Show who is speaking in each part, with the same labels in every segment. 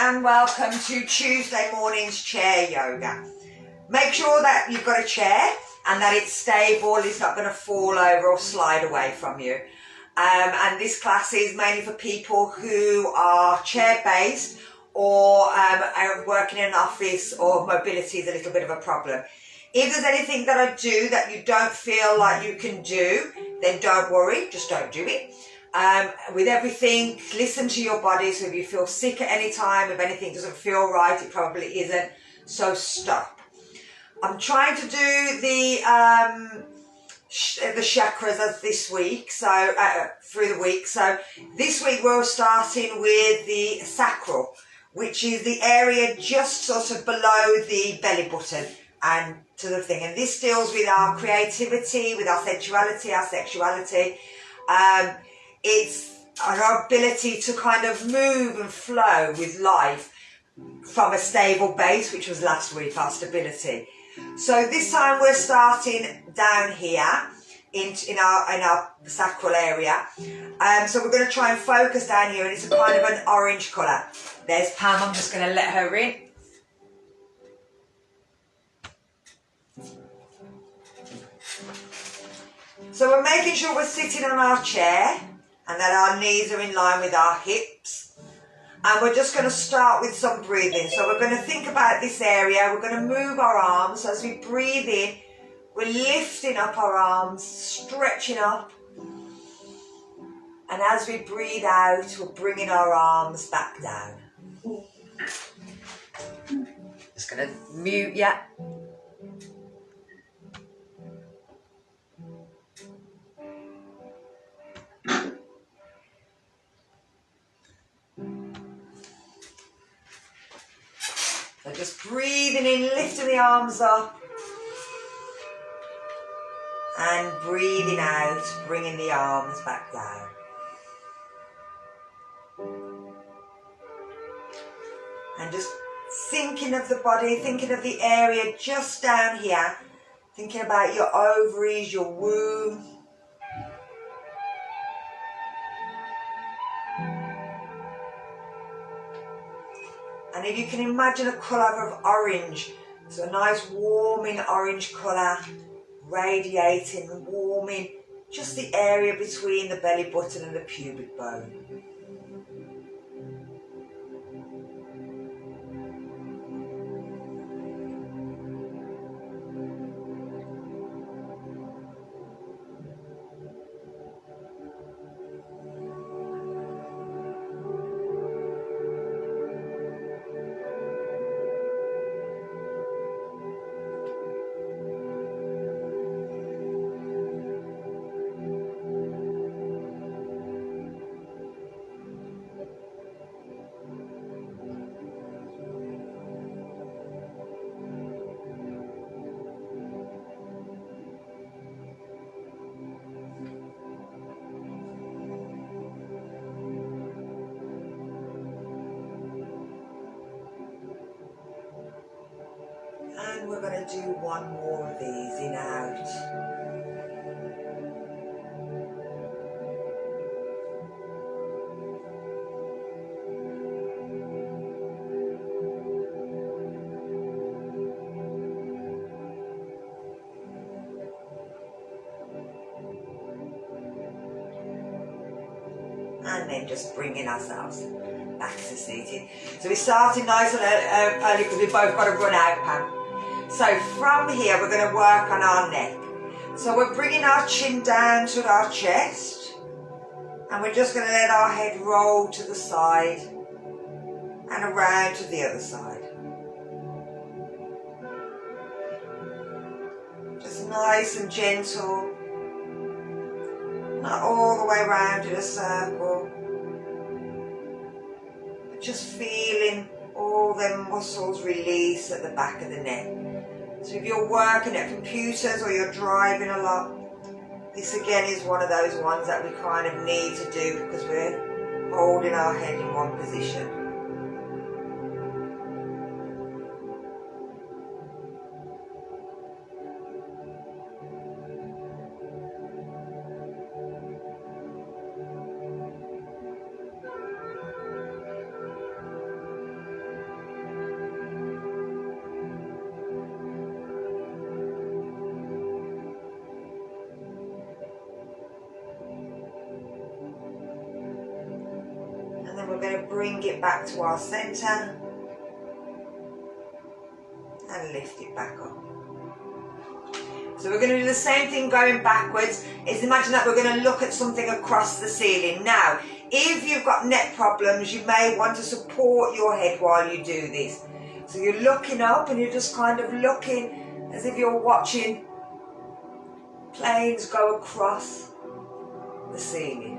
Speaker 1: and welcome to Tuesday morning's chair yoga. Make sure that you've got a chair and that it's stable, it's not going to fall over or slide away from you. And this class is mainly for people who are chair-based or are working in an office or mobility is a little bit of a problem. If there's anything that I do that you don't feel like you can do, then don't worry, just don't do it. With everything, listen to your body. So if you feel sick at any time, if anything doesn't feel right, it probably isn't. So stop. I'm trying to do the chakras as this week, so through the week. So this week we're starting with the sacral, which is the area just sort of below the belly button and to the thing. And this deals with our creativity, with our sensuality, our sexuality. It's our ability to kind of move and flow with life from a stable base, which was last week, our stability. So this time we're starting down here in our sacral area. So we're going to try and focus down here, and it's a kind of an orange colour. There's Pam, I'm just going to let her in. So we're making sure we're sitting on our chair and that our knees are in line with our hips. And we're just going to start with some breathing. So we're going to think about this area. We're going to move our arms. So as we breathe in, we're lifting up our arms, stretching up. And as we breathe out, we're bringing our arms back down. Just going to mute, yeah. So just breathing in, lifting the arms up. And breathing out, bringing the arms back down. And just thinking of the body, thinking of the area just down here. Thinking about your ovaries, your womb. And if you can imagine a colour of orange, so a nice warming orange colour, radiating, warming just the area between the belly button and the pubic bone. And we're going to do one more of these in out. And then just bringing ourselves back to seated. So we're starting nice and early because we've both got to run out, Pam. So from here we're going to work on our neck. So we're bringing our chin down to our chest. And we're just going to let our head roll to the side and around to the other side. Just nice and gentle. Not all the way around in a circle. But just feeling all them muscles release at the back of the neck. So if you're working at computers or you're driving a lot, this again is one of those ones that we kind of need to do because we're holding our head in one position. we're going to bring it back to our centre and lift it back up. So we're going to do the same thing going backwards. Is imagine that we're going to look at something across the ceiling. Now, if you've got neck problems, you may want to support your head while you do this. So you're looking up and you're just kind of looking as if you're watching planes go across the ceiling.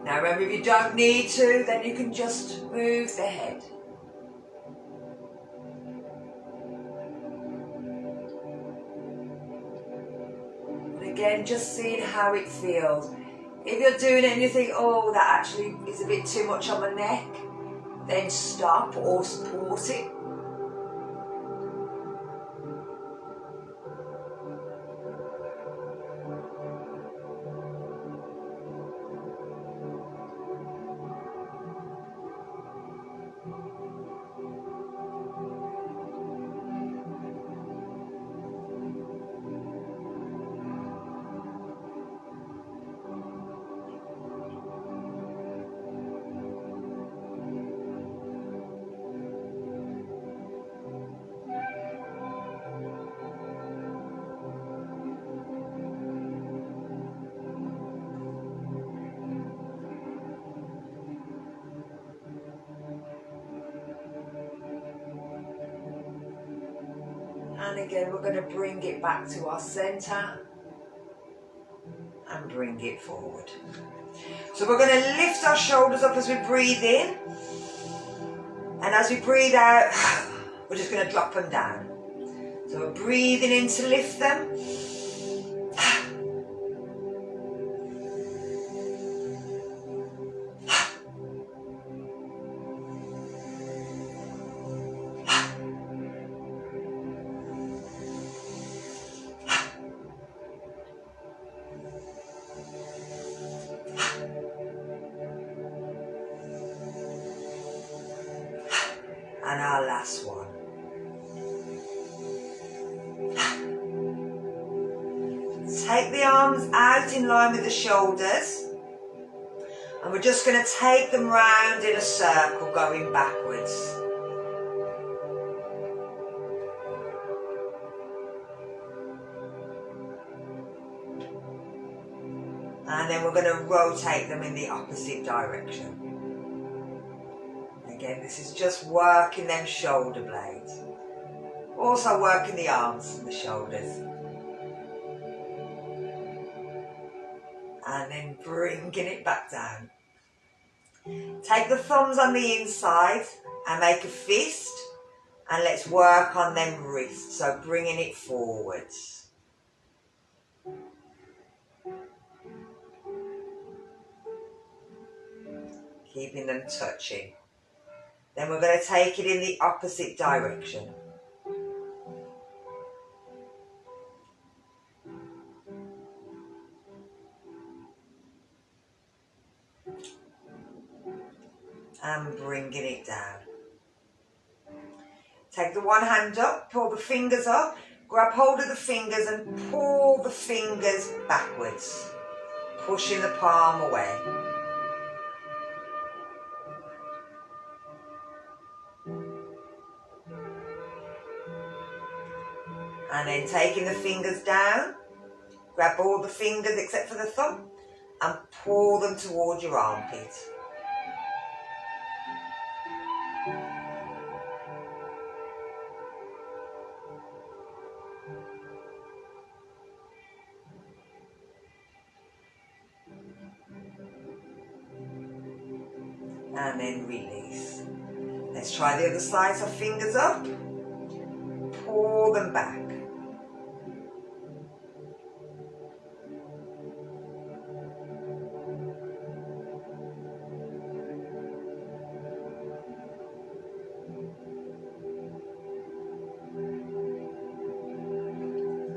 Speaker 1: Now remember, if you don't need to, then you can just move the head. Again, just seeing how it feels. If you're doing it and you think, oh, that actually is a bit too much on my neck, then stop or support it. And again, we're going to bring it back to our centre and bring it forward. So we're going to lift our shoulders up as we breathe in. And as we breathe out, we're just going to drop them down. So we're breathing in to lift them. And our last one. Take the arms out in line with the shoulders. And we're just going to take them round in a circle going backwards. And then we're going to rotate them in the opposite direction. Again, this is just working them shoulder blades. Also working the arms and the shoulders. And then bringing it back down. Take the thumbs on the inside and make a fist. And let's work on them wrists. So bringing it forwards. Keeping them touching. Then we're going to take it in the opposite direction. And bringing it down. Take the one hand up, pull the fingers up, grab hold of the fingers and pull the fingers backwards, pushing the palm away. And then taking the fingers down, grab all the fingers except for the thumb and pull them towards your armpit. And then release. Let's try the other side. So fingers up, pull them back.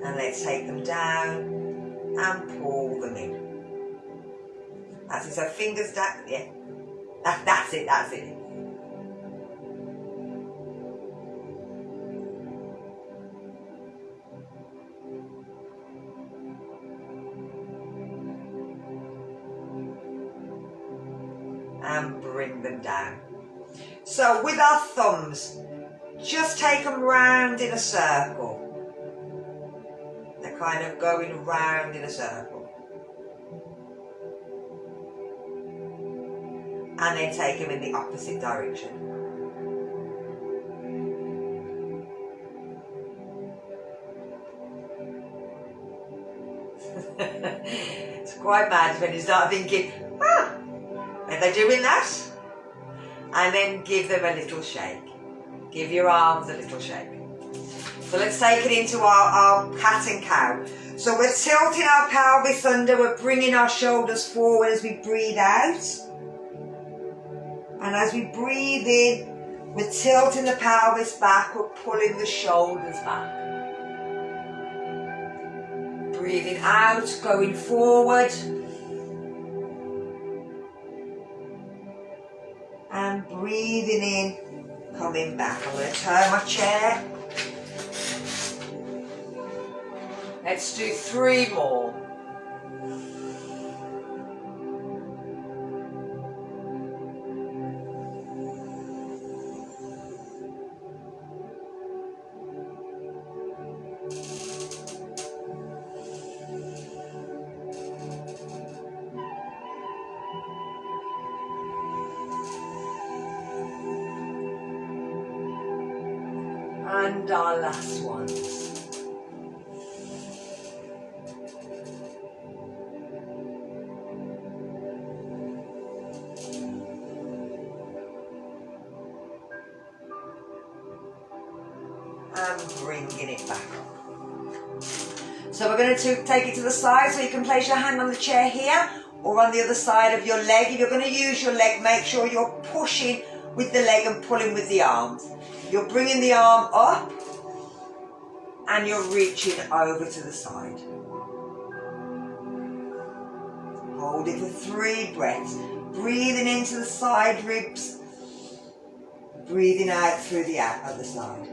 Speaker 1: And let's take them down and pull them in. That's it, so fingers down, yeah. That's it. And bring them down. So with our thumbs, just take them round in a circle. They're kind of going round in a circle. And then take them in the opposite direction. It's quite mad when you start thinking, are they doing that? And then give them a little shake. Give your arms a little shake. So let's take it into our cat and cow. So we're tilting our pelvis under, we're bringing our shoulders forward as we breathe out. And as we breathe in, we're tilting the pelvis back, we're pulling the shoulders back. Breathing out, going forward. And breathing in, coming back. I'm going to turn my chair. Let's do 3 more. And our last one. And bringing it back up. So we're going to take it to the side, so you can place your hand on the chair here or on the other side of your leg. If you're going to use your leg, make sure you're pushing with the leg and pulling with the arms. You're bringing the arm up and you're reaching over to the side. Hold it for 3 breaths. Breathing into the side ribs. Breathing out through the other side.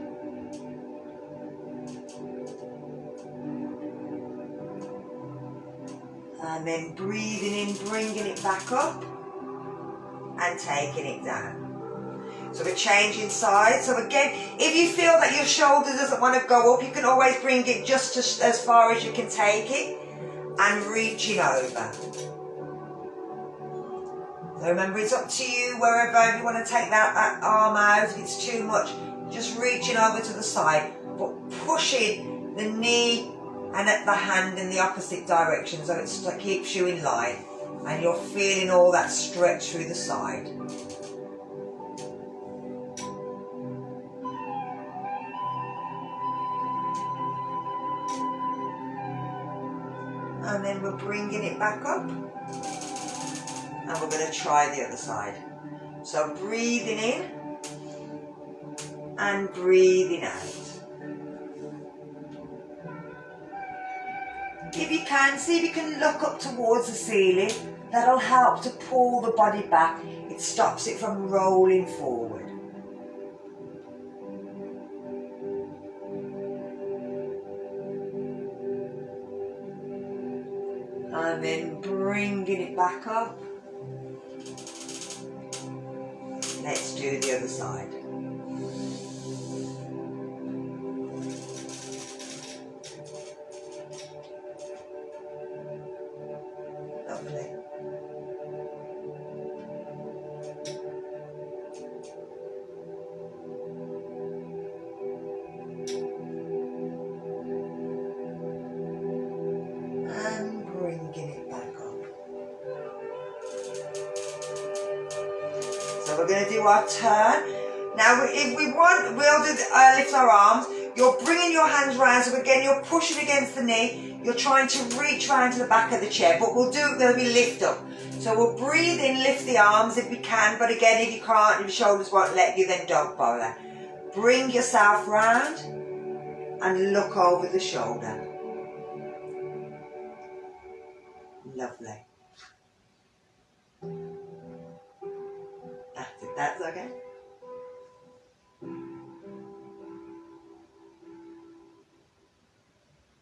Speaker 1: And then breathing in, bringing it back up and taking it down. So we're changing sides. So again, if you feel that your shoulder doesn't want to go up, you can always bring it just as far as you can take it and reaching over. So remember, it's up to you wherever you want to take that arm out. If it's too much, just reaching over to the side, but pushing the knee and the hand in the opposite direction so it keeps you in line and you're feeling all that stretch through the side. And then we're bringing it back up and we're going to try the other side. So breathing in and breathing out. If you can, see if you can look up towards the ceiling. That'll help to pull the body back. It stops it from rolling forward. And then bringing it back up. Let's do the other side. Lovely. And bringing it back up. So we're going to do our turn. Now if we want, we'll do lift our arms. You're bringing your hands round, so again you're pushing against the knee. You're trying to reach round to the back of the chair, but there'll be lift up. So we'll breathe in, lift the arms if we can, but again if you can't, if your shoulders won't let you, then don't bother. Bring yourself round and look over the shoulder. Lovely. That's it, that's okay.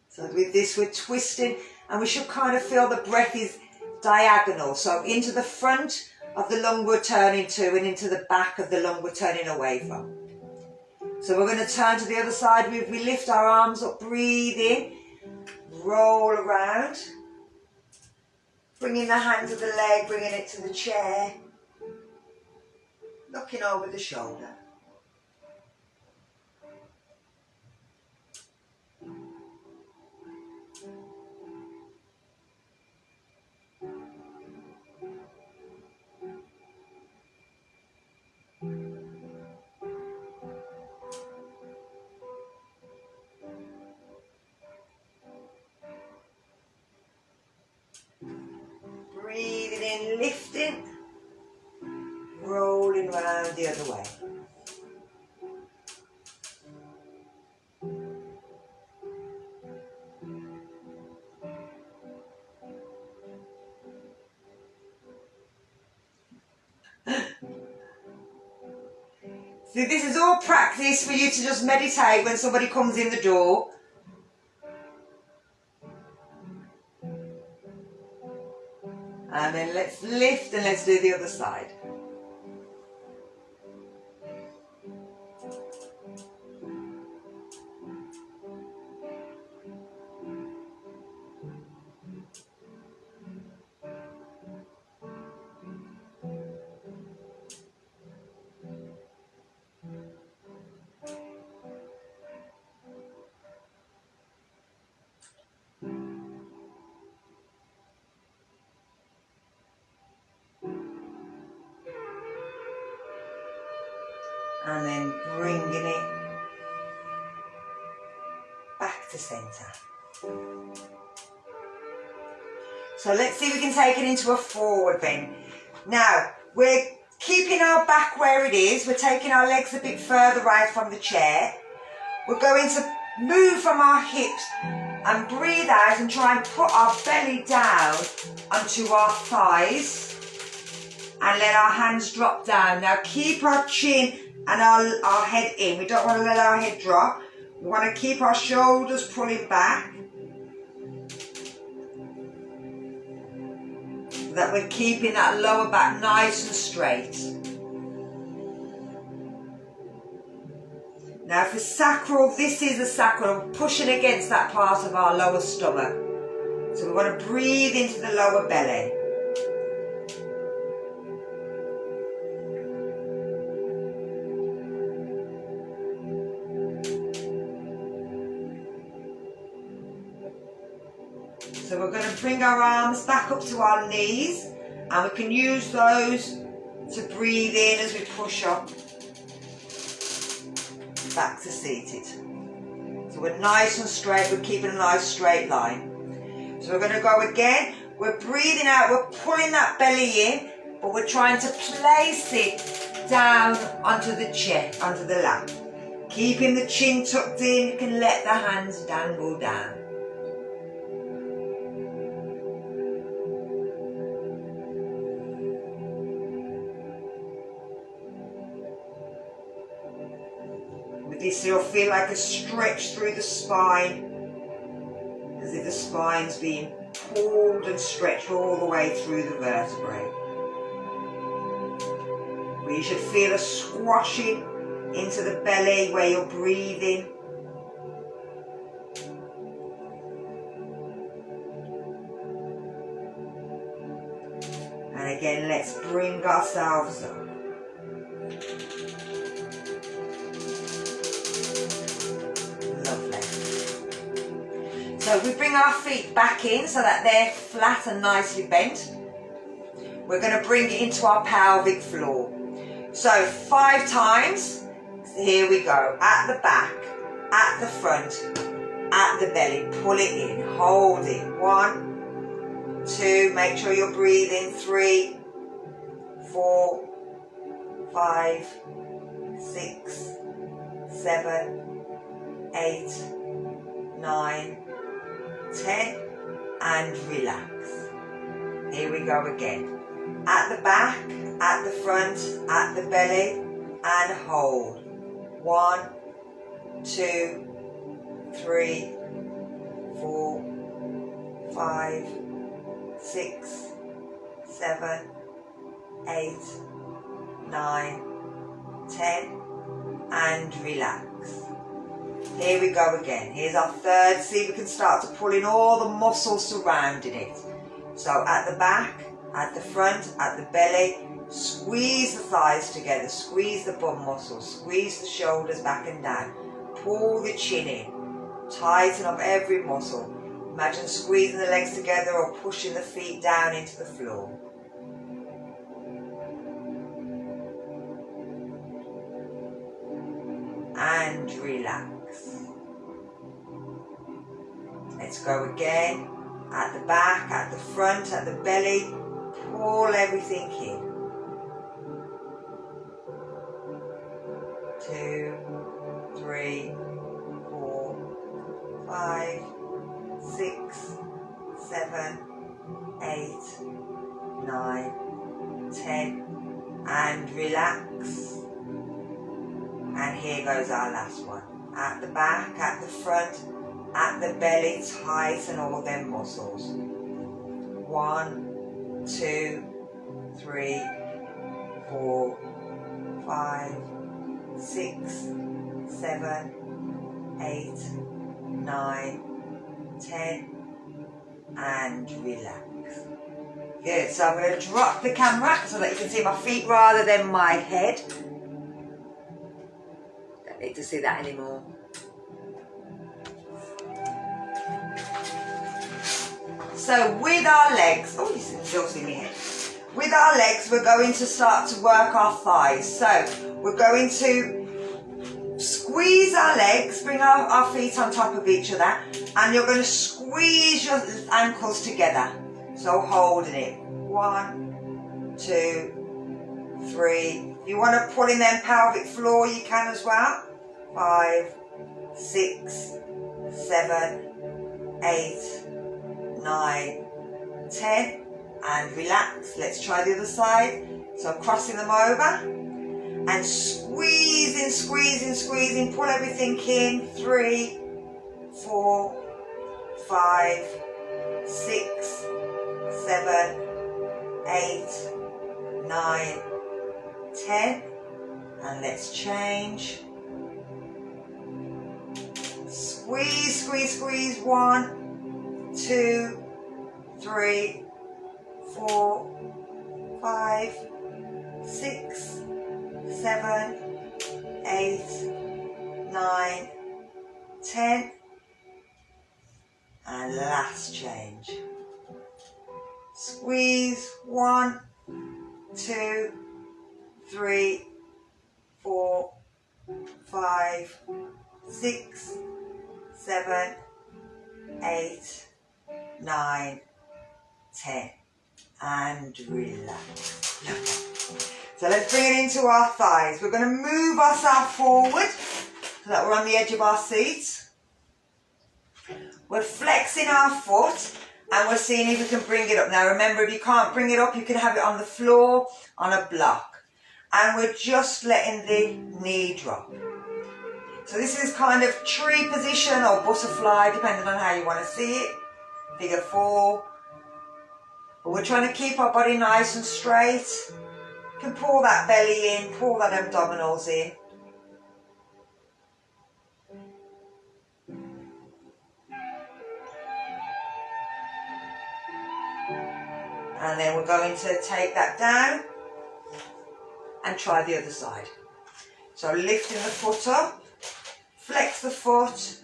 Speaker 1: So with this we're twisting and we should kind of feel the breath is diagonal. So into the front of the lung we're turning to and into the back of the lung we're turning away from. So we're going to turn to the other side. We lift our arms up, breathe in, roll around, bringing the hand to the leg, bringing it to the chair, looking over the shoulder. Breathing in, lifting, rolling round the other way. So this is all practice for you to just meditate when somebody comes in the door. And then let's lift and let's do the other side. And then bringing it back to centre. So let's see if we can take it into a forward bend. Now, we're keeping our back where it is. We're taking our legs a bit further right from the chair. We're going to move from our hips and breathe out and try and put our belly down onto our thighs and let our hands drop down. Now keep our chin and our head in. We don't want to let our head drop. We want to keep our shoulders pulling back. So that we're keeping that lower back nice and straight. Now for sacral, this is the sacral, pushing against that part of our lower stomach. So we want to breathe into the lower belly. So we're going to bring our arms back up to our knees, and we can use those to breathe in as we push up back to seated. So we're nice and straight, we're keeping a nice straight line. So we're going to go again, we're breathing out, we're pulling that belly in, but we're trying to place it down onto the chest, onto the lap. Keeping the chin tucked in, you can let the hands dangle down. This will feel like a stretch through the spine, as if the spine's being pulled and stretched all the way through the vertebrae. Where you should feel a squashing into the belly where you're breathing. And again, let's bring ourselves up. So we bring our feet back in so that they're flat and nicely bent. We're going to bring it into our pelvic floor. So 5 times. Here we go. At the back, at the front, at the belly. Pull it in. Hold it. 1, 2. Make sure you're breathing. 3, 4, 5, 6, 7, 8, 9, 10, and relax. Here we go again. At the back, at the front, at the belly, and hold. 1, 2, 3, 4, 5, 6, 7, 8, 9, 10, and relax. Here we go again. Here's our third. See if we can start to pull in all the muscles surrounding it. So at the back, at the front, at the belly, squeeze the thighs together, squeeze the bum muscles, squeeze the shoulders back and down, pull the chin in, tighten up every muscle. Imagine squeezing the legs together or pushing the feet down into the floor. And relax. Let's go again. At the back, at the front, at the belly, pull everything in. 2, 3, 4, 5, 6, 7, 8, 9, 10, and relax. And here goes our last one. At the back, at the front, at the belly, tighten all them muscles. 1, 2, 3, 4, 5, 6, 7, 8, 9, 10, and relax. Good, so I'm going to drop the camera so that you can see my feet rather than my head. Don't need to see that anymore. So with our legs, oh, you can still see me here. With our legs, we're going to start to work our thighs. So we're going to squeeze our legs, bring our feet on top of each other, and you're going to squeeze your ankles together. So holding it. 1, 2, 3. If you want to pull in them pelvic floor, you can as well. 5, 6, 7, 8, 9, 10, and relax. Let's try the other side. So crossing them over and squeezing, squeezing, squeezing. Pull everything in. 3, 4, 5, 6, 7, 8, 9, 10, and let's change. Squeeze, squeeze, squeeze. 1, 2, 3, 4, 5, 6, 7, 8, 9, 10, and last change. Squeeze. 1, 2, 3, 4, 5, 6, 7, 8, 9, 10, and relax. Lovely. So let's bring it into our thighs. We're going to move ourselves forward so that we're on the edge of our seats. We're flexing our foot and we're seeing if we can bring it up. Now remember, if you can't bring it up, you can have it on the floor, on a block. And we're just letting the knee drop. So this is kind of tree position or butterfly, depending on how you want to see it. Figure 4. But we're trying to keep our body nice and straight. You can pull that belly in, pull that abdominals in. And then we're going to take that down and try the other side. So lifting the foot up, flex the foot,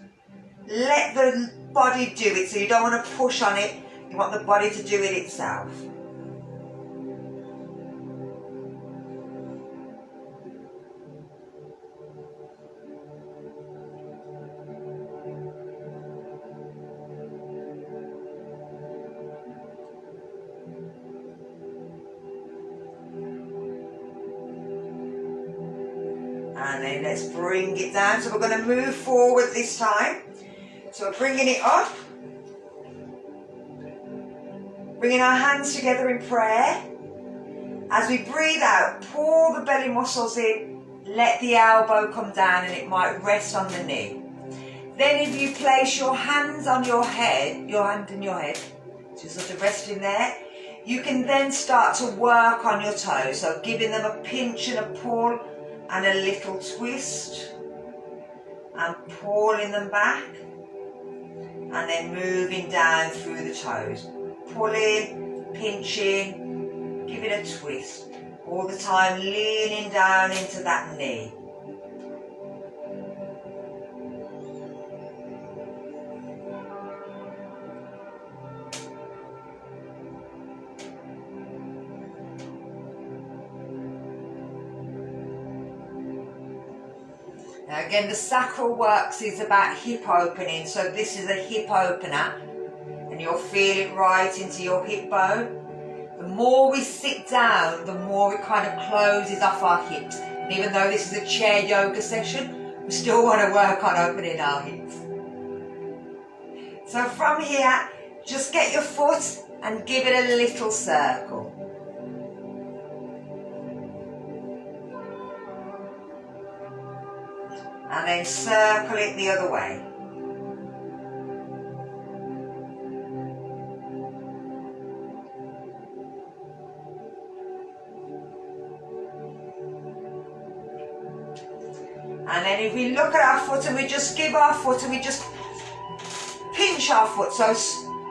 Speaker 1: let the body do it. So you don't want to push on it, you want the body to do it itself. And then let's bring it down. So we're going to move forward this time. So we're bringing it up. Bringing our hands together in prayer. As we breathe out, pull the belly muscles in. Let the elbow come down and it might rest on the knee. Then if you place your hands on your head, your hand in your head, just sort of resting there, You can then start to work on your toes, so giving them a pinch and a pull and a little twist and pulling them back and then moving down through the toes. Pulling, pinching, give it a twist. All the time leaning down into that knee. Now again, the sacral works is about hip opening, so this is a hip opener and you'll feel it right into your hip bone. The more we sit down, the more it kind of closes off our hips. And even though this is a chair yoga session, we still want to work on opening our hips. So from here, just get your foot and give it a little circle. And then circle it the other way. And then if we look at our foot and we just give our foot and we just pinch our foot. So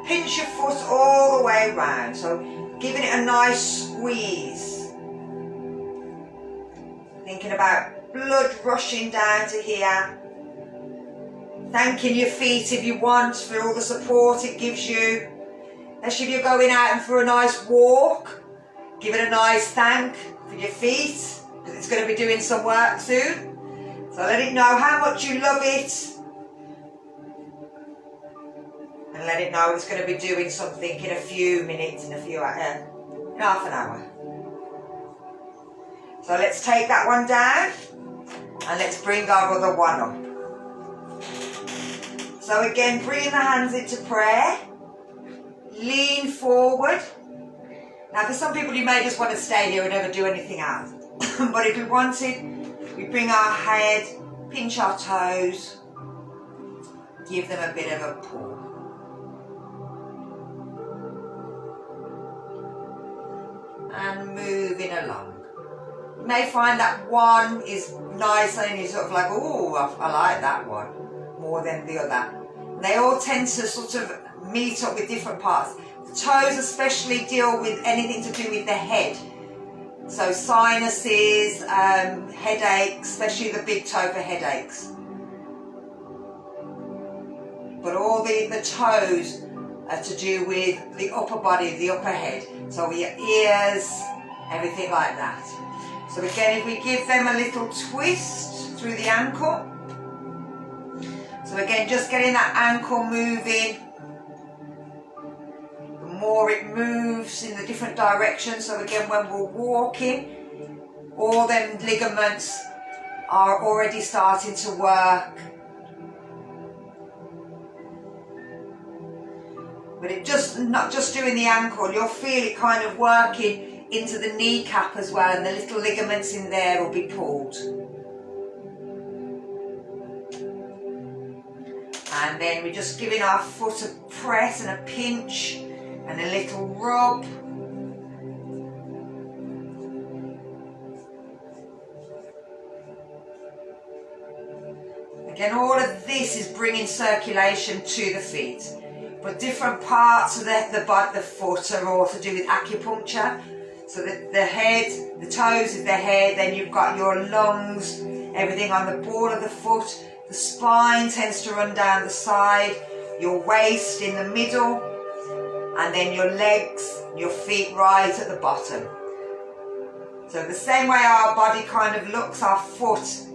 Speaker 1: pinch your foot all the way round. So giving it a nice squeeze. Thinking about blood rushing down to here. Thanking your feet if you want for all the support it gives you. Especially if you're going out and for a nice walk. Give it a nice thank for your feet, because it's going to be doing some work soon. So let it know how much you love it. And let it know it's going to be doing something in a few minutes, in half an hour. So let's take that one down. And let's bring our other one up. So again, bring the hands into prayer. Lean forward. Now for some people you may just want to stay here and never do anything else. But if we wanted, we bring our head, pinch our toes, give them a bit of a pull. And moving along. You may find that one is nice and you're sort of like, oh, I like that one more than the other. And they all tend to sort of meet up with different parts. The toes especially deal with anything to do with the head. So sinuses, headaches, especially the big toe for headaches. But all the toes are to do with the upper body, the upper head. So your ears, everything like that. So again, if we give them a little twist through the ankle. So again, just getting that ankle moving. The more it moves in the different directions. So again, when we're walking, all them ligaments are already starting to work. But it just not just doing the ankle, you'll feel it kind of working into the kneecap as well, and the little ligaments in there will be pulled. And then we're just giving our foot a press and a pinch and a little rub. Again, all of this is bringing circulation to the feet. But different parts of the foot are all to do with acupuncture. So the head, the toes is the head, then you've got your lungs, everything on the ball of the foot. The spine tends to run down the side, your waist in the middle, and then your legs, your feet right at the bottom. So the same way our body kind of looks, our foot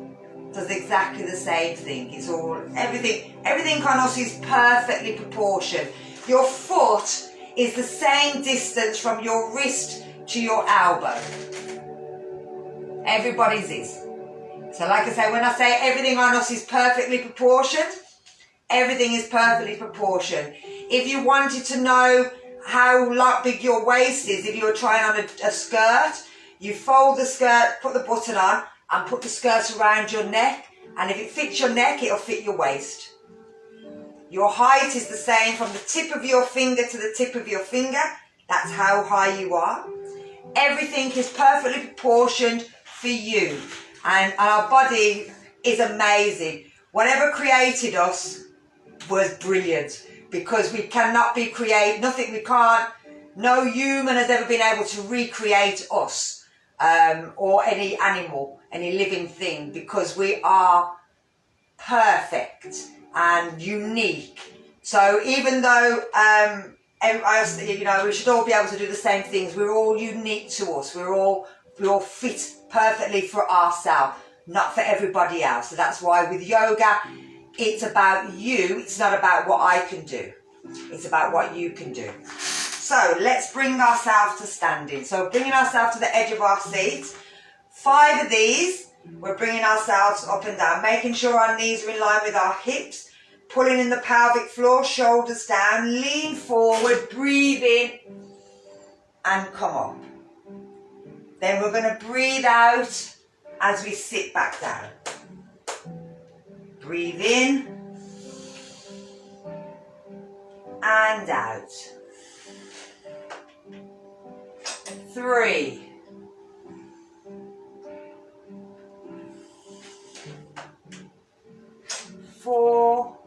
Speaker 1: does exactly the same thing. It's all, everything on us is perfectly proportioned. Your foot is the same distance from your wrist to your elbow. Everybody's is. So like I say, when I say everything on us is perfectly proportioned, everything is perfectly proportioned. If you wanted to know how big your waist is, if you were trying on a skirt, you fold the skirt, put the button on, and put the skirt around your neck, and if it fits your neck, it'll fit your waist. Your height is the same from the tip of your finger to the tip of your finger. That's how high you are. Everything is perfectly proportioned for you. And our body is amazing. Whatever created us was brilliant, because we cannot be nothing we can't, no human has ever been able to recreate us, or any animal, any living thing, because we are perfect and unique. So even though we should all be able to do the same things, we're all unique to us. We all fit perfectly for ourselves, not for everybody else. So that's why with yoga, it's about you. It's not about what I can do. It's about what you can do. So let's bring ourselves to standing. So bringing ourselves to the edge of our seat. 5 of these, we're bringing ourselves up and down, making sure our knees are in line with our hips, pulling in the pelvic floor, shoulders down, lean forward, breathe in and come up. Then we're going to breathe out as we sit back down. Breathe in and out. 3. 4.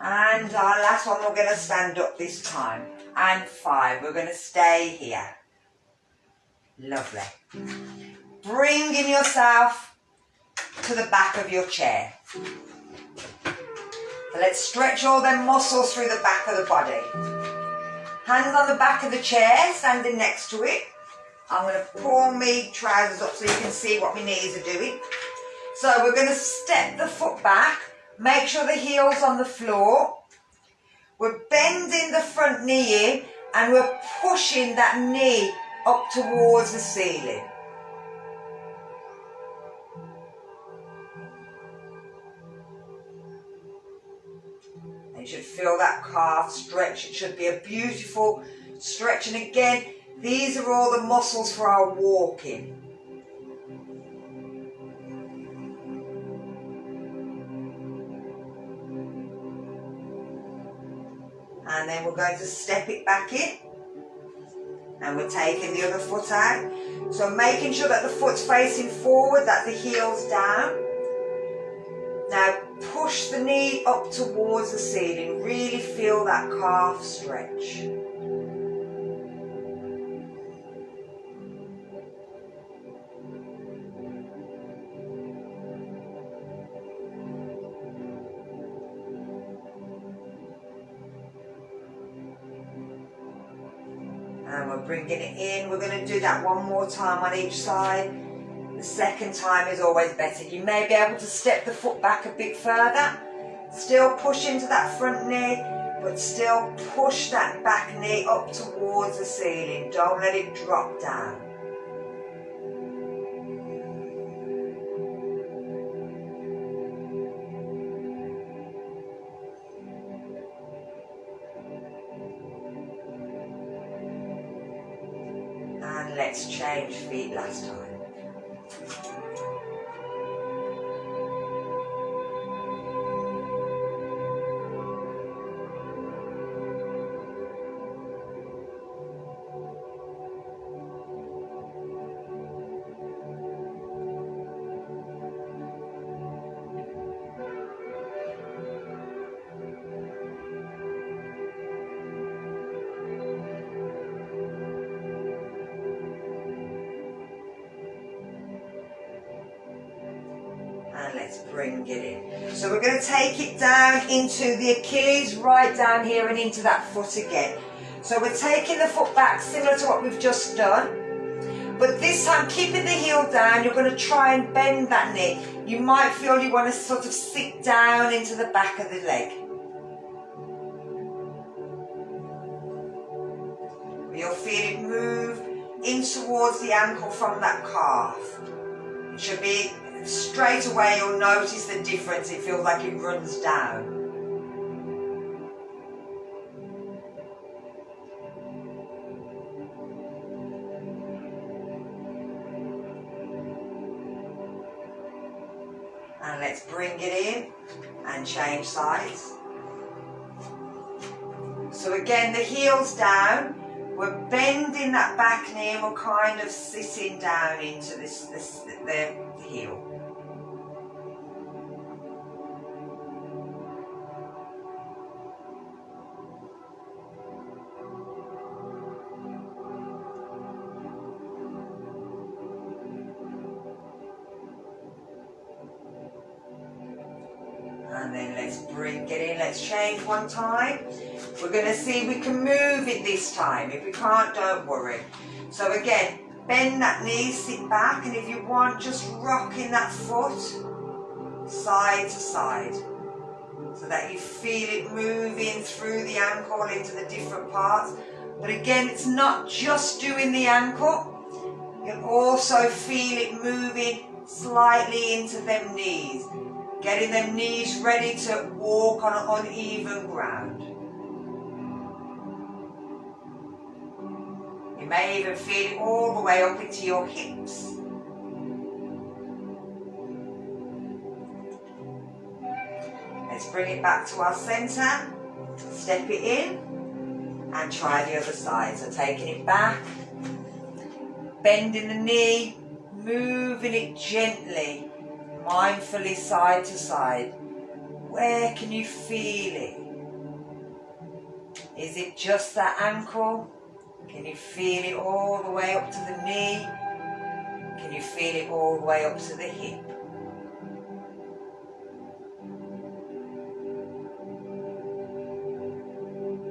Speaker 1: And our last one, we're going to stand up this time. And 5. We're going to stay here. Lovely. Bringing yourself to the back of your chair. So let's stretch all them muscles through the back of the body. Hands on the back of the chair, standing next to it. I'm going to pull my trousers up so you can see what my knees are doing. So we're going to step the foot back. Make sure the heel's on the floor. We're bending the front knee in and we're pushing that knee up towards the ceiling. And you should feel that calf stretch. It should be a beautiful stretch. And again, these are all the muscles for our walking. And then we're going to step it back in. And we're taking the other foot out. So making sure that the foot's facing forward, that the heel's down. Now push the knee up towards the ceiling. Really feel that calf stretch. And we're bringing it in. We're going to do that one more time on each side. The second time is always better. You may be able to step the foot back a bit further. Still push into that front knee, but still push that back knee up towards the ceiling. Don't let it drop down. And let's change feet last time. And let's bring it in. So we're going to take it down into the Achilles, right down here and into that foot again. So we're taking the foot back similar to what we've just done. But this time, keeping the heel down, you're going to try and bend that knee. You might feel you want to sort of sit down into the back of the leg. You'll feel it move in towards the ankle from that calf. It should be straight away, you'll notice the difference. It feels like it runs down. And let's bring it in and change sides. So again, the heel's down, we're bending that back knee and we're kind of sitting down into the heel. And then let's get in, let's change one time. We're going to see if we can move it this time. If we can't, don't worry. So again, bend that knee, sit back, and if you want, just rocking that foot side to side so that you feel it moving through the ankle into the different parts. But again, it's not just doing the ankle. You can also feel it moving slightly into them knees. Getting them knees ready to walk on uneven ground. You may even feel it all the way up into your hips. Let's bring it back to our centre, step it in and try the other side. So taking it back, bending the knee, moving it gently, mindfully side to side. Where can you feel it? Is it just that ankle? Can you feel it all the way up to the knee? Can you feel it all the way up to the hip?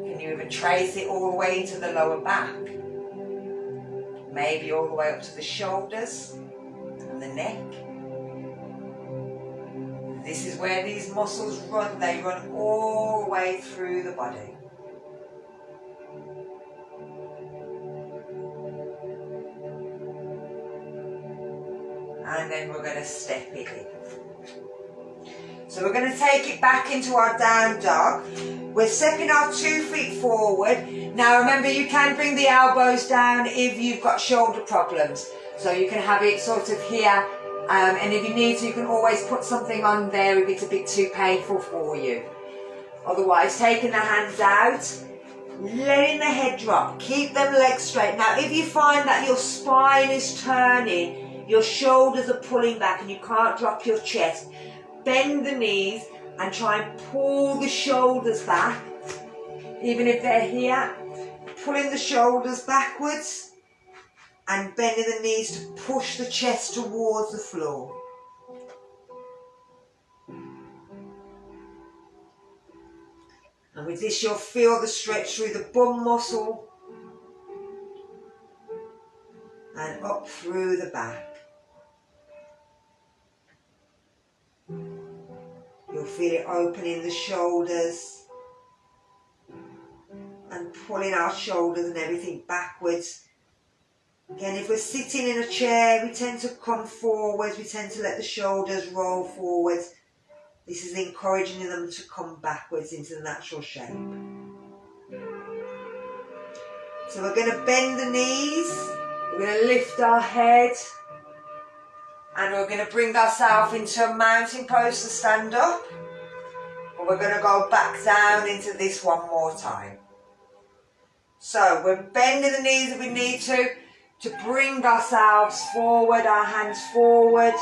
Speaker 1: Can you even trace it all the way into the lower back? Maybe all the way up to the shoulders and the neck. This is where these muscles run. They run all the way through the body. And then we're going to step it in. So we're going to take it back into our down dog. We're stepping our 2 feet forward. Now remember, you can bring the elbows down if you've got shoulder problems. So you can have it sort of here. And if you need to, you can always put something on there if it's a bit too painful for you. Otherwise, taking the hands out, letting the head drop, keep them legs straight. Now, if you find that your spine is turning, your shoulders are pulling back and you can't drop your chest, bend the knees and try and pull the shoulders back. Even if they're here, pulling the shoulders backwards and bending the knees to push the chest towards the floor. And with this, you'll feel the stretch through the bum muscle and up through the back. You'll feel it opening the shoulders and pulling our shoulders and everything backwards. Again, if we're sitting in a chair, we tend to come forwards, we tend to let the shoulders roll forwards. This is encouraging them to come backwards into the natural shape. So we're going to bend the knees, we're going to lift our head, and we're going to bring ourselves into a mountain pose to stand up. But we're going to go back down into this one more time. So we're bending the knees if we need to bring ourselves forward, our hands forward,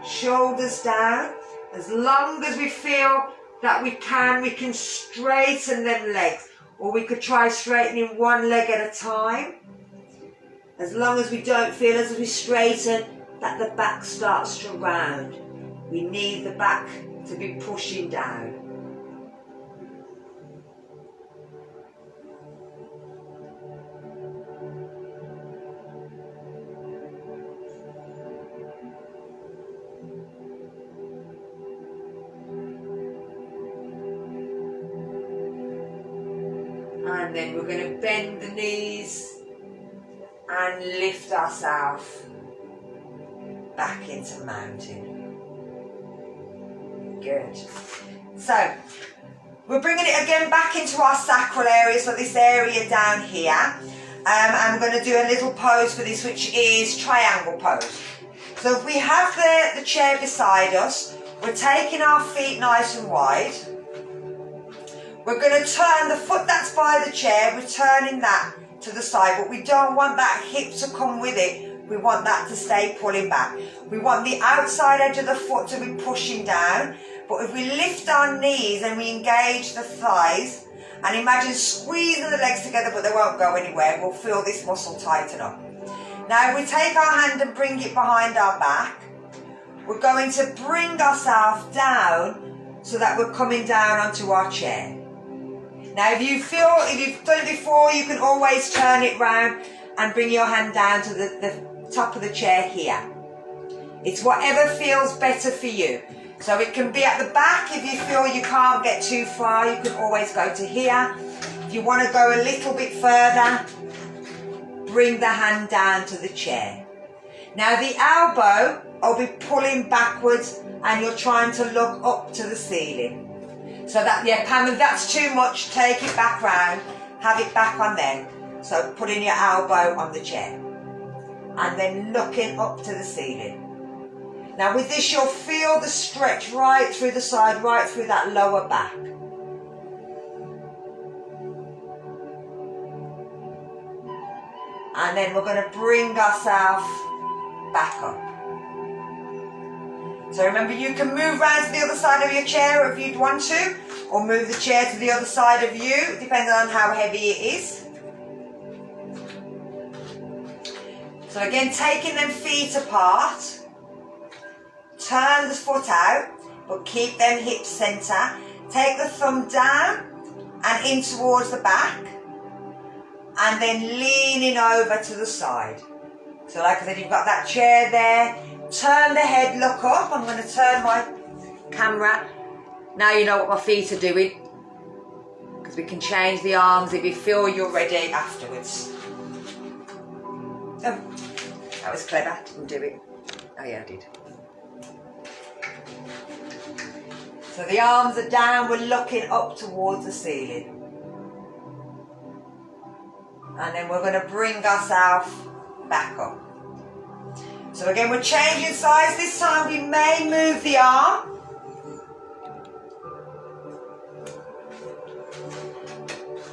Speaker 1: shoulders down. As long as we feel that we can straighten them legs, or we could try straightening one leg at a time. As long as we don't feel as we straighten that the back starts to round. We need the back to be pushing down. And then we're going to bend the knees and lift ourselves back into mountain. Good. So we're bringing it again back into our sacral area, so this area down here. I'm going to do a little pose for this, which is triangle pose. So if we have the chair beside us, we're taking our feet nice and wide. We're going to turn the foot that's by the chair, we're turning that to the side, but we don't want that hip to come with it. We want that to stay pulling back. We want the outside edge of the foot to be pushing down, but if we lift our knees and we engage the thighs, and imagine squeezing the legs together but they won't go anywhere, we'll feel this muscle tighten up. Now if we take our hand and bring it behind our back, we're going to bring ourselves down so that we're coming down onto our chair. Now if you've done it before, you can always turn it round and bring your hand down to the top of the chair here. It's whatever feels better for you. So it can be at the back. If you feel you can't get too far, you can always go to here. If you want to go a little bit further, bring the hand down to the chair. Now the elbow will be pulling backwards and you're trying to look up to the ceiling. So that, yeah, Pam, if that's too much, take it back round, have it back on then. So putting your elbow on the chair and then looking up to the ceiling. Now with this you'll feel the stretch right through the side, right through that lower back. And then we're going to bring ourselves back up. So remember, you can move round to the other side of your chair if you'd want to, or move the chair to the other side of you, depending on how heavy it is. So again, taking them feet apart, turn the foot out, but keep them hips centre. Take the thumb down and in towards the back, and then leaning over to the side. So like I said, you've got that chair there. Turn the head, look up. I'm going to turn my camera. Now you know what my feet are doing, because we can change the arms if you feel you're ready afterwards. Oh, that was clever. Didn't do it. Oh yeah, I did. So the arms are down, we're looking up towards the ceiling. And then we're going to bring ourselves back up. So again, we're changing size. This time we may move the arm.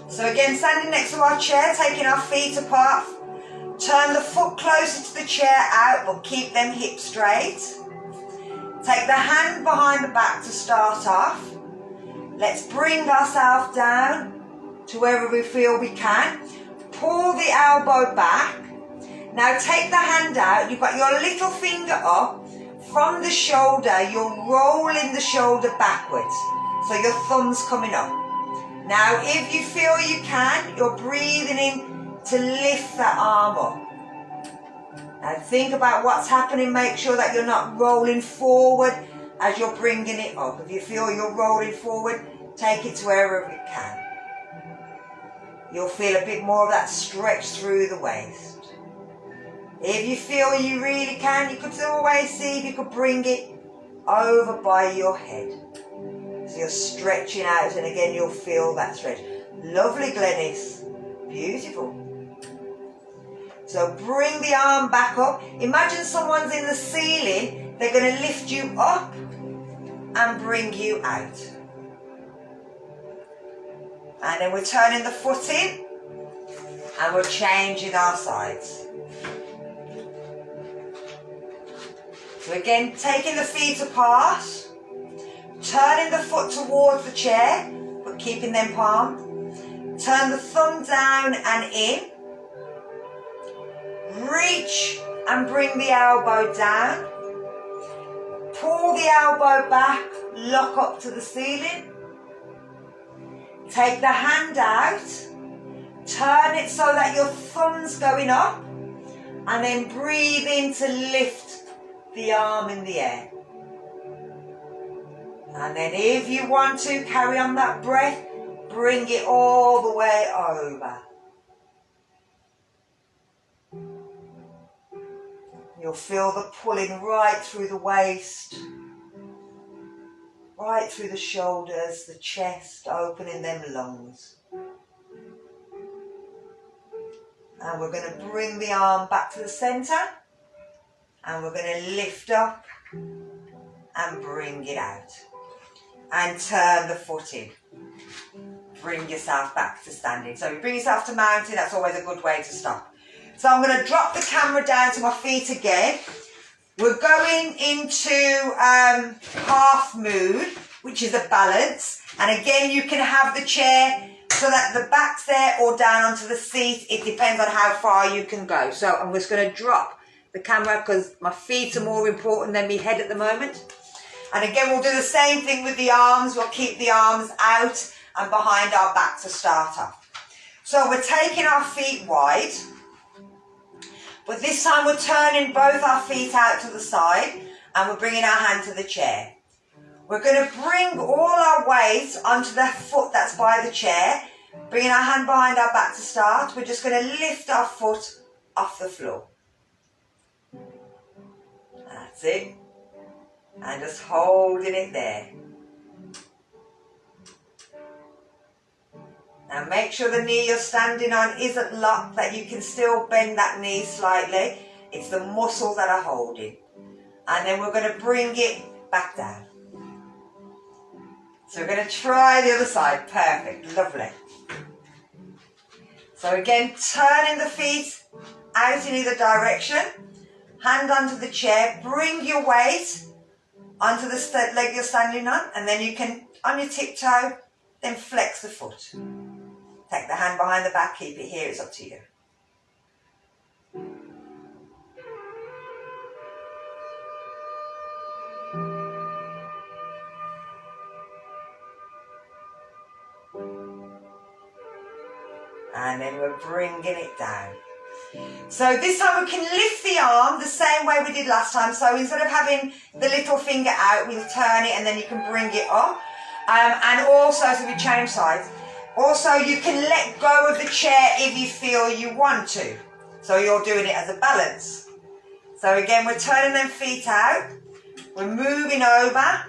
Speaker 1: So again, standing next to our chair, taking our feet apart. Turn the foot closer to the chair out, but keep them hips straight. Take the hand behind the back to start off. Let's bring ourselves down to wherever we feel we can. Pull the elbow back. Now take the hand out. You've got your little finger up. From the shoulder, you're rolling the shoulder backwards. So your thumb's coming up. Now if you feel you can, you're breathing in to lift that arm up. Now think about what's happening. Make sure that you're not rolling forward as you're bringing it up. If you feel you're rolling forward, take it to wherever you can. You'll feel a bit more of that stretch through the waist. If you feel you really can, you could always see if you could bring it over by your head. So you're stretching out, and again you'll feel that stretch. Lovely, Glenys. Beautiful. So bring the arm back up. Imagine someone's in the ceiling. They're going to lift you up and bring you out. And then we're turning the foot in and we're changing our sides. So again, taking the feet apart, turning the foot towards the chair, but keeping them palm. Turn the thumb down and in. Reach and bring the elbow down. Pull the elbow back, lock up to the ceiling. Take the hand out, turn it so that your thumb's going up, and then breathe in to lift the arm in the air. And then if you want to, carry on that breath, bring it all the way over. You'll feel the pulling right through the waist, right through the shoulders, the chest, opening them lungs. And we're going to bring the arm back to the centre, and we're going to lift up and bring it out. And turn the foot in. bring yourself back to standing. So if you bring yourself to mountain, that's always a good way to stop. So I'm going to drop the camera down to my feet again. We're going into half moon, which is a balance. And again, you can have the chair so that the back's there or down onto the seat. It depends on how far you can go. So I'm just going to drop the camera because my feet are more important than my head at the moment. And again, we'll do the same thing with the arms. We'll keep the arms out and behind our back to start off. So we're taking our feet wide, but this time we're turning both our feet out to the side and we're bringing our hand to the chair. We're going to bring all our weight onto the foot that's by the chair, bringing our hand behind our back to start. We're just going to lift our foot off the floor. That's it. And just holding it there. Now make sure the knee you're standing on isn't locked, that you can still bend that knee slightly. It's the muscles that are holding. And then we're going to bring it back down. So we're going to try the other side. Perfect. Lovely. So again, turning the feet out in either direction. Hand onto the chair. Bring your weight onto the leg you're standing on. And then you can, on your tiptoe, then flex the foot. Take the hand behind the back. Keep it here. It's up to you. And then we're bringing it down. So this time we can lift the arm the same way we did last time. So instead of having the little finger out, we'll turn it and then you can bring it up. And also, so we change sides. Also, you can let go of the chair if you feel you want to. So you're doing it as a balance. So again, we're turning them feet out. We're moving over.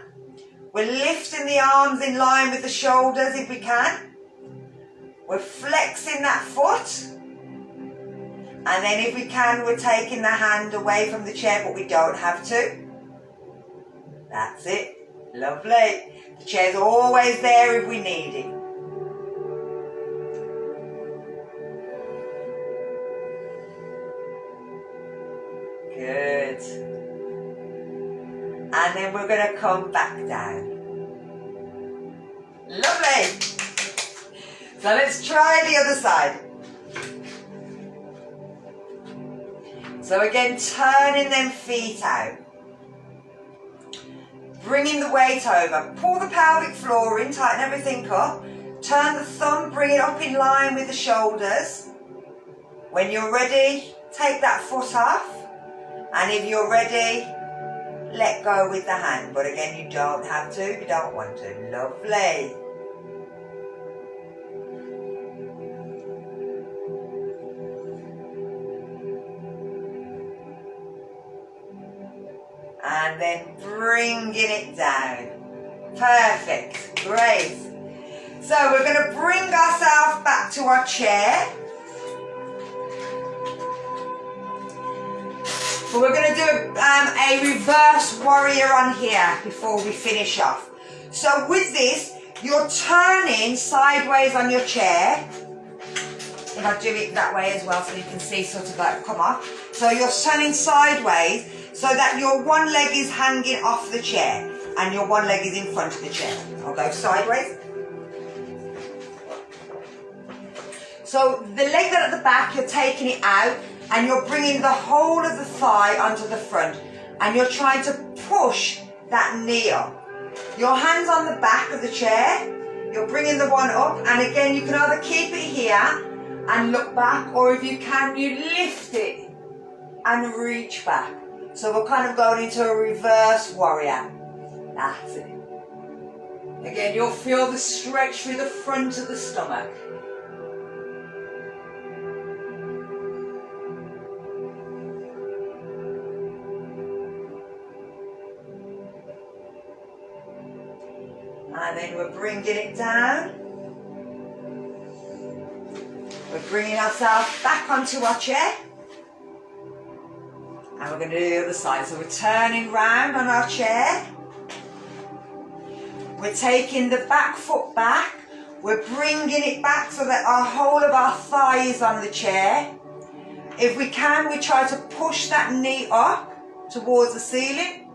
Speaker 1: We're lifting the arms in line with the shoulders if we can. We're flexing that foot. And then if we can, we're taking the hand away from the chair, but we don't have to. That's it. Lovely. The chair's always there if we need it. Good. And then we're going to come back down. Lovely. So let's try the other side. So again, turning them feet out. Bringing the weight over. Pull the pelvic floor in, tighten everything up. Turn the thumb, bring it up in line with the shoulders. When you're ready, take that foot off. And if you're ready, let go with the hand. But again, you don't have to if you don't want to. Lovely. And then bringing it down. Perfect. Great. So we're going to bring ourselves back to our chair. But we're going to do a reverse warrior on here before we finish off. So with this, you're turning sideways on your chair. If I do it that way as well so you can see sort of like come off. So you're turning sideways so that your one leg is hanging off the chair and your one leg is in front of the chair. I'll go sideways. So the leg that's at the back, you're taking it out and you're bringing the whole of the thigh onto the front and you're trying to push that knee up. Your hand's on the back of the chair, you're bringing the one up, and again you can either keep it here and look back, or if you can, you lift it and reach back. So we're kind of going into a reverse warrior. That's it. Again, you'll feel the stretch through the front of the stomach. And then we're bringing it down. We're bringing ourselves back onto our chair. And we're going to do the other side. So we're turning round on our chair. We're taking the back foot back. We're bringing it back so that our whole of our thigh is on the chair. If we can, we try to push that knee up towards the ceiling.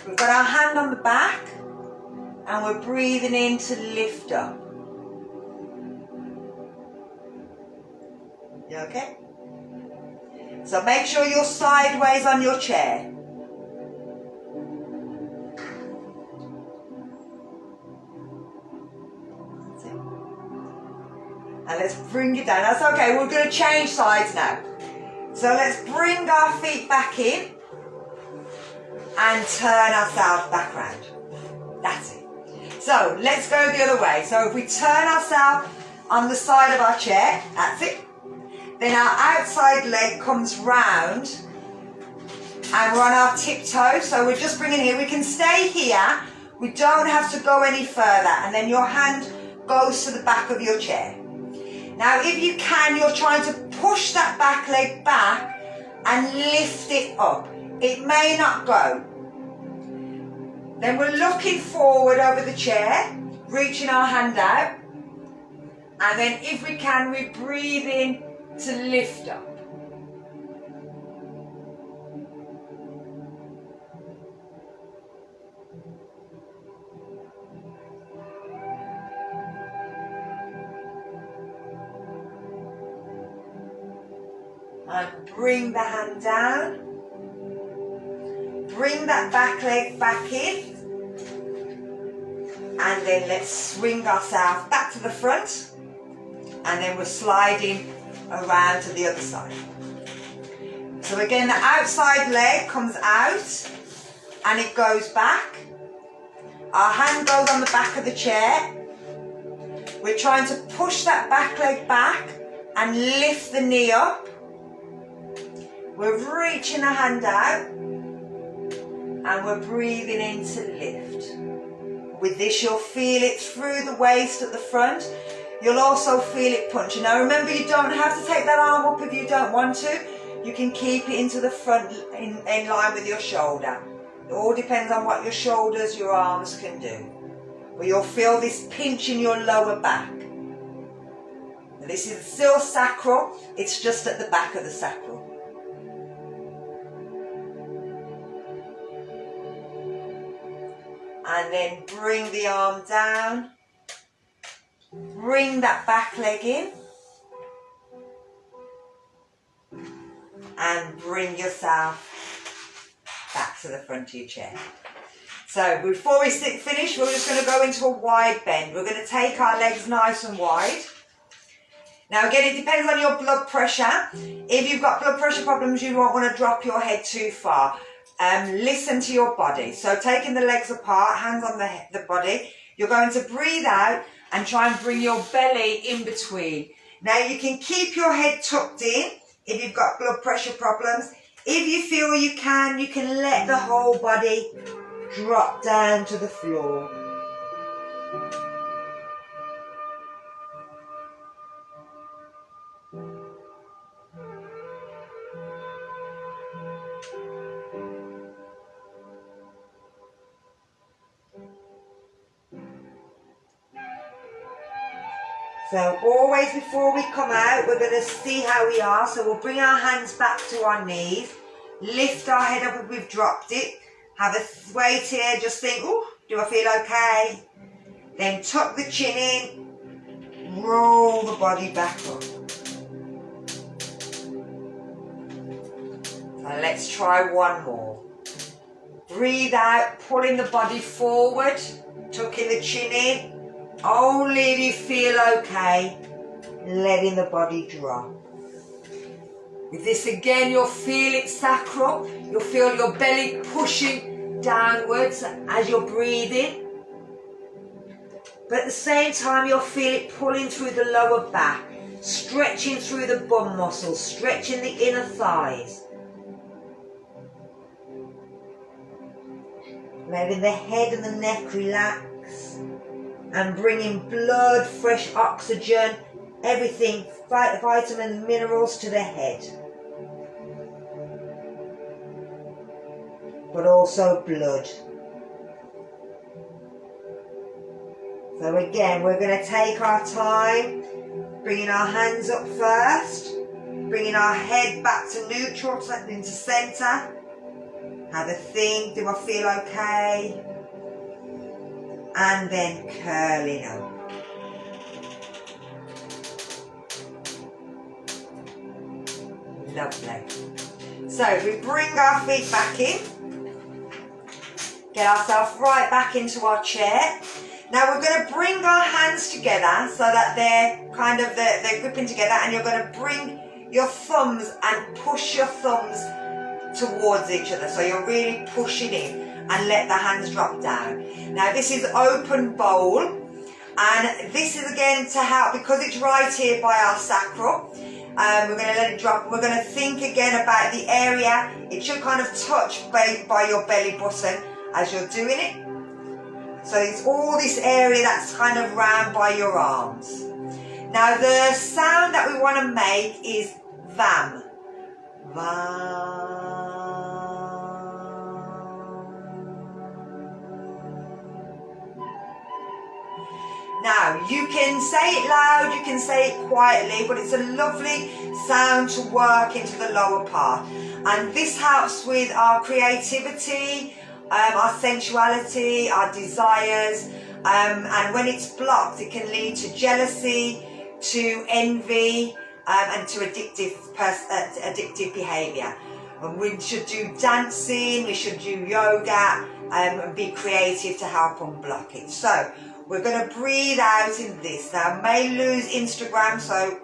Speaker 1: We've got our hand on the back and we're breathing in to lift up. You okay? So make sure you're sideways on your chair. That's it. And let's bring it down. That's okay, we're going to change sides now. So let's bring our feet back in and turn ourselves back round. That's it. So let's go the other way. So if we turn ourselves on the side of our chair, that's it. Then our outside leg comes round and we're on our tiptoes. So we're just bringing here. We can stay here. We don't have to go any further. And then your hand goes to the back of your chair. Now if you can, you're trying to push that back leg back and lift it up. It may not go. Then we're looking forward over the chair, reaching our hand out. And then if we can, we breathe in to lift up. And bring the hand down. Bring that back leg back in. And then let's swing ourselves back to the front. And then we're sliding around to the other side. So again, the outside leg comes out and it goes back. Our hand goes on the back of the chair. We're trying to push that back leg back and lift the knee up. We're reaching the hand out and we're breathing in to lift. With this, you'll feel it through the waist at the front. You'll also feel it punching. Now remember, you don't have to take that arm up if you don't want to. You can keep it into the front in line with your shoulder. It all depends on what your shoulders, your arms can do. But you'll feel this pinch in your lower back. Now, this is still sacral. It's just at the back of the sacral. And then bring the arm down. Bring that back leg in. And bring yourself back to the front of your chair. So before we finish, we're just going to go into a wide bend. We're going to take our legs nice and wide. Now again, it depends on your blood pressure. If you've got blood pressure problems, you won't want to drop your head too far. Listen to your body. So taking the legs apart, hands on the body, you're going to breathe out and try and bring your belly in between. Now you can keep your head tucked in if you've got blood pressure problems. If you feel you can let the whole body drop down to the floor. So always before we come out, we're going to see how we are. So we'll bring our hands back to our knees, lift our head up if we've dropped it, have a wait here, just think, oh, do I feel okay? Then tuck the chin in, roll the body back up. And let's try one more. Breathe out, pulling the body forward, tucking the chin in. Only if you feel okay, letting the body drop. With this again, you'll feel it sacral. You'll feel your belly pushing downwards as you're breathing. But at the same time, you'll feel it pulling through the lower back, stretching through the bum muscles, stretching the inner thighs. Letting the head and the neck relax. And bringing blood, fresh oxygen, everything, vitamins, minerals to the head. But also blood. So again, we're going to take our time, bringing our hands up first, bringing our head back to neutral, into centre. Have a think, do I feel okay? And then curling up. Lovely. So we bring our feet back in, get ourselves right back into our chair. Now we're going to bring our hands together so that they're gripping together, and you're going to bring your thumbs and push your thumbs towards each other. So you're really pushing in and let the hands drop down. Now this is open bowl, and this is again to help because it's right here by our sacral. We're going to let it drop. We're going to think again about the area. It should kind of touch by your belly button as you're doing it. So it's all this area that's kind of round by your arms. Now the sound that we want to make is vam. Vam. Now you can say it loud, you can say it quietly, but it's a lovely sound to work into the lower part. And this helps with our creativity, our sensuality, our desires, and when it's blocked it can lead to jealousy, to envy, and to addictive behaviour. And we should do dancing, we should do yoga, and be creative to help unblock it. So we're going to breathe out in this. Now I may lose Instagram, so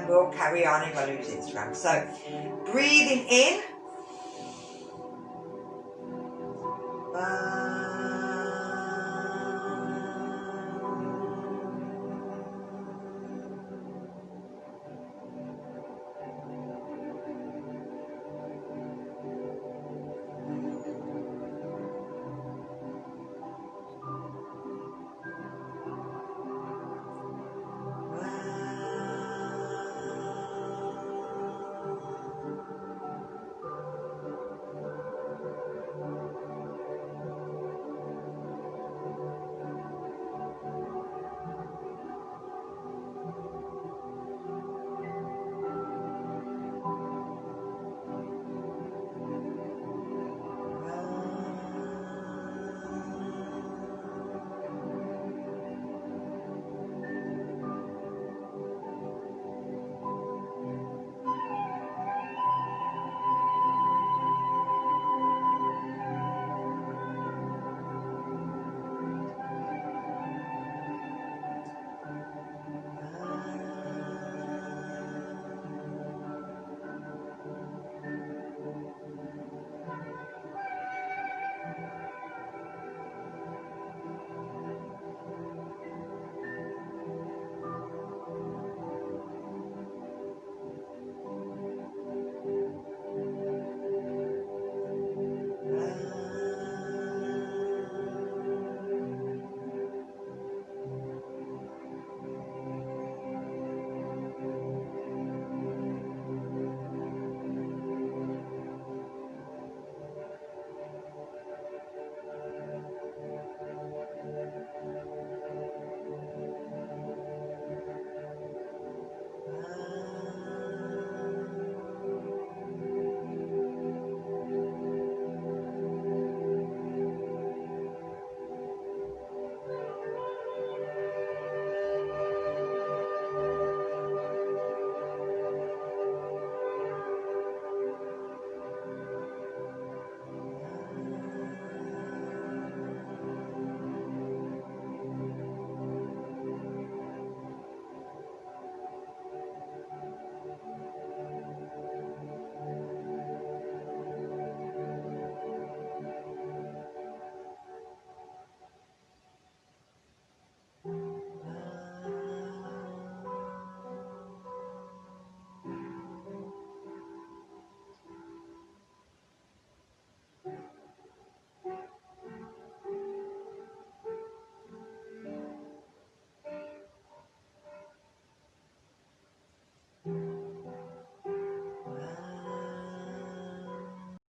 Speaker 1: we'll carry on if I lose Instagram. So breathing in.